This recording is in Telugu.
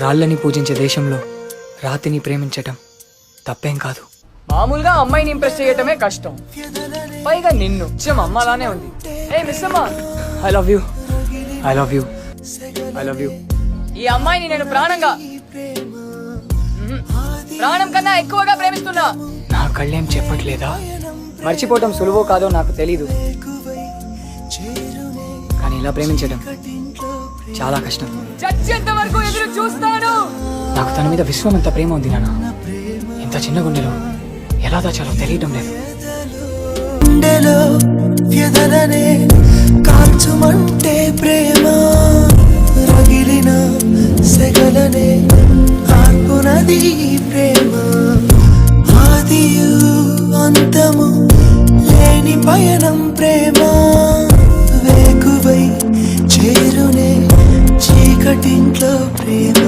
రాళ్ళని పూజించే దేశంలో రాతిని ప్రేమించటం తప్పేం కాదు. మామూలుగా అమ్మాయిని ఇంప్రెస్ చేయటమే కష్టం, పైగా నిన్ను అమ్మలానే ఉంది. ఏ మిస్ అమ్మా, I love you, I love you, I love you. ఈ అమ్మాయిని నేను ప్రాణం కన్నా ఎక్కువగా ప్రేమిస్తున్నా. నా కళ్ళేం చెప్పట్లేదా? మర్చిపోవటం సులువో కాదో నాకు తెలీదు, కానీ ఇలా ప్రేమించడం చాలా కష్టం. చచ్చేంత వరకు ఎదురు చూస్తాను. నాకు తన మీద విశ్వమంత ప్రేమ ఉంది నాన్న. ఇంత చిన్న గుండెలో ఎలా దాచాలో తెలియటం లేదు. గుండెలో వ్యధలనే కాల్చుమంటే ప్రేమ, రగిలిన సెగలనే ఆర్పునది ప్రేమ. ఆదియు అంతము లేని పయనం ప్రేమ, వేకువై చేరునే చీకటింట్లో ప్రేమ.